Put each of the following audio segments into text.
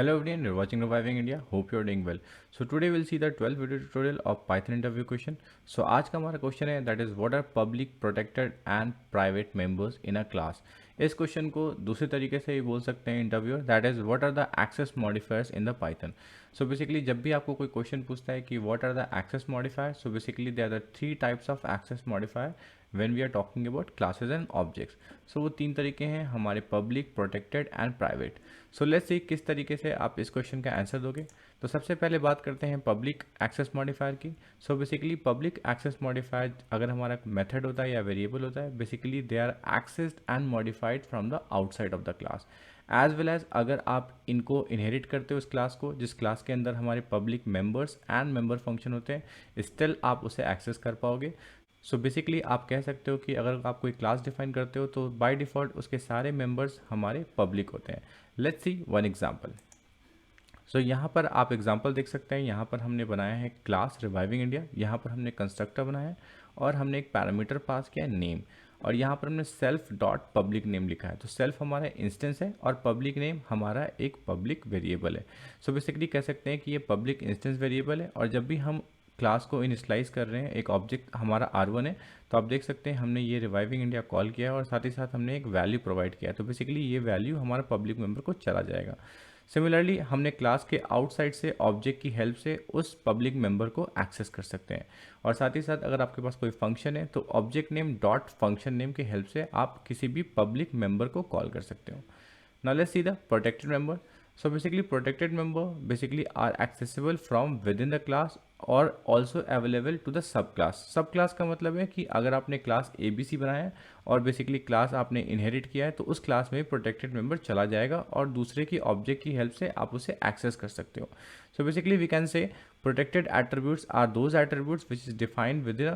Hello everyone, you're watching Reviving India. Hope you're doing well. So today we'll see the 12th video tutorial of Python interview question. So आज का हमारा question है that is what are public, protected and private members in a class. इस question को दूसरे तरीके से भी बोल सकते हैं interviewer, that is what are the access modifiers in the Python. So basically जब भी आपको कोई क्वेश्चन पूछता है कि what are the access modifier, so basically they are the three types of access modifier when we are talking about classes and objects. So वो तीन तरीके हैं हमारे, public, protected and private. So let's सी किस तरीके से आप इस क्वेश्चन का आंसर दोगे. तो सबसे पहले बात करते हैं पब्लिक एक्सेस मॉडिफायर की. So basically public access modifier अगर हमारा मेथड होता है या वेरिएबल होता है, basically they are accessed and modified from the outside of the class. As well as अगर आप इनको इनहेरिट करते हो इस क्लास को, जिस क्लास के अंदर हमारे public members and member function होते हैं, स्टिल आप उसे एक्सेस कर पाओगे. सो बेसिकली आप कह सकते हो कि अगर आप कोई क्लास डिफाइन करते हो तो बाय डिफ़ॉल्ट उसके सारे मेंबर्स हमारे पब्लिक होते हैं. Let's see one example. So यहाँ पर आप एग्जांपल देख सकते हैं. यहाँ पर हमने बनाया है क्लास रिवाइविंग इंडिया. यहाँ पर हमने कंस्ट्रक्टर बनाया है और हमने एक पैरामीटर पास किया है नेम, और यहाँ पर हमने सेल्फ डॉट पब्लिक नेम लिखा है. तो सेल्फ हमारा इंस्टेंस है और पब्लिक नेम हमारा एक पब्लिक वेरिएबल है. सो बेसिकली कह सकते हैं कि ये पब्लिक इंस्टेंस वेरिएबल है, और जब भी हम क्लास को इनिशियलाइज कर रहे हैं, एक ऑब्जेक्ट हमारा R1 है, तो आप देख सकते हैं हमने ये रिवाइविंग इंडिया कॉल किया है और साथ ही साथ हमने एक वैल्यू प्रोवाइड किया है. तो बेसिकली ये वैल्यू हमारा पब्लिक मेंबर को चला जाएगा. सिमिलरली हमने क्लास के आउटसाइड से ऑब्जेक्ट की हेल्प से उस पब्लिक मेंबर को एक्सेस कर सकते हैं. और साथ ही साथ अगर आपके पास कोई फंक्शन है तो object name dot function name की हेल्प से आप किसी भी पब्लिक मेंबर को कॉल कर सकते हो. Now let's see the protected member. So basically protected member basically are accessible from within the class और also available to the subclass. Subclass का मतलब है कि अगर आपने क्लास ABC बनाया है और बेसिकली क्लास आपने इनहेरिट किया है, तो उस क्लास में प्रोटेक्टेड मेंबर चला जाएगा और दूसरे की ऑब्जेक्ट की हेल्प से आप उसे एक्सेस कर सकते हो. So basically we can say protected attributes are those attributes which is defined with in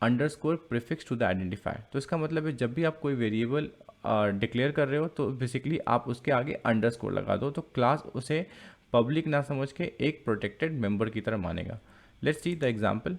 underscore prefix to the identifier. तो इसका मतलब है जब भी आप कोई वेरिएबल डिक्लेयर कर रहे हो तो बेसिकली आप उसके आगे अंडरस्कोर लगा दो, तो क्लास उसे पब्लिक ना समझ के एक प्रोटेक्टेड मेंबर की तरह मानेगा. Let's see the example.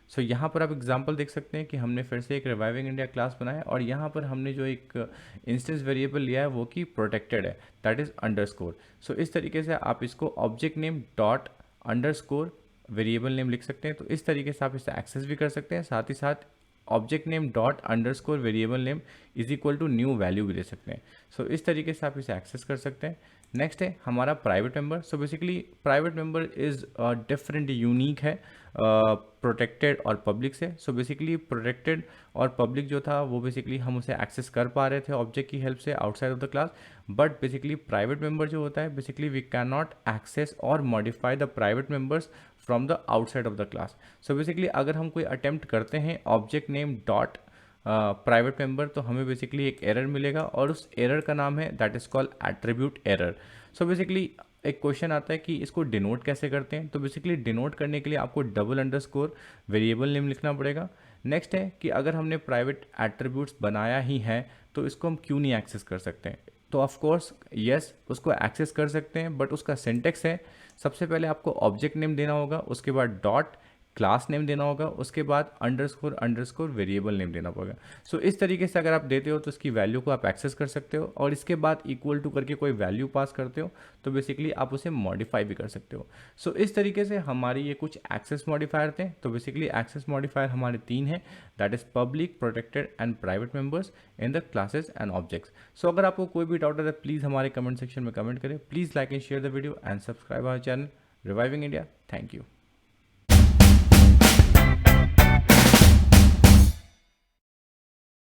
So यहाँ पर आप एग्जांपल देख सकते हैं कि हमने फिर से एक रिवाइविंग इंडिया क्लास बनाया और यहाँ पर हमने जो एक इंस्टेंस वेरिएबल लिया है वो कि प्रोटेक्टेड है, दैट इज अंडरस्कोर. सो इस तरीके से आप इसको object name dot underscore variable name लिख सकते हैं. तो इस तरीके से आप इसे एक्सेस भी कर सकते हैं. साथ ही साथ object name dot underscore variable name is equal to new value भी दे सकते हैं. सो इस तरीके से आप इसे एक्सेस कर सकते हैं. नेक्स्ट है हमारा private member. So basically private member is different, unique है प्रोटेक्टेड और पब्लिक से. सो बेसिकली प्रोटेक्टेड और पब्लिक जो था वो बेसिकली हम उसे एक्सेस कर पा रहे थे ऑब्जेक्ट की हेल्प से outside of the class, but basically private member जो होता है basically we can not access और modify the private members from the outside of the class. So basically अगर हम कोई अटेम्प्ट करते हैं object name dot private member, तो हमें बेसिकली एक एरर मिलेगा और उस एरर का नाम है that is called attribute error. So basically एक क्वेश्चन आता है कि इसको डिनोट कैसे करते हैं. तो बेसिकली डिनोट करने के लिए आपको डबल अंडरस्कोर वेरिएबल नेम लिखना पड़ेगा. नेक्स्ट है कि अगर हमने प्राइवेट एट्रीब्यूट्स बनाया ही है तो इसको हम क्यों नहीं एक्सेस कर सकते हैं. तो ऑफ कोर्स यस, उसको एक्सेस कर सकते हैं, बट उसका सिंटेक्स है सबसे पहले आपको ऑब्जेक्ट नेम देना होगा, उसके बाद डॉट क्लास नेम देना होगा, उसके बाद अंडरस्कोर अंडरस्कोर वेरिएबल नेम देना पड़ेगा. सो इस तरीके से अगर आप देते हो तो इसकी वैल्यू को आप एक्सेस कर सकते हो, और इसके बाद इक्वल टू करके कोई वैल्यू पास करते हो तो बेसिकली आप उसे मॉडिफाई भी कर सकते हो. सो इस तरीके से हमारी ये कुछ एक्सेस मॉडिफायर थे. तो बेसिकली एक्सेस मॉडिफायर हमारे तीन हैं, that is public, protected and private members in the classes and objects. So अगर आपको कोई भी डाउट है तो प्लीज़ हमारे कमेंट सेक्शन में कमेंट करें. Please like and share the video and subscribe our channel reviving India. Thank you.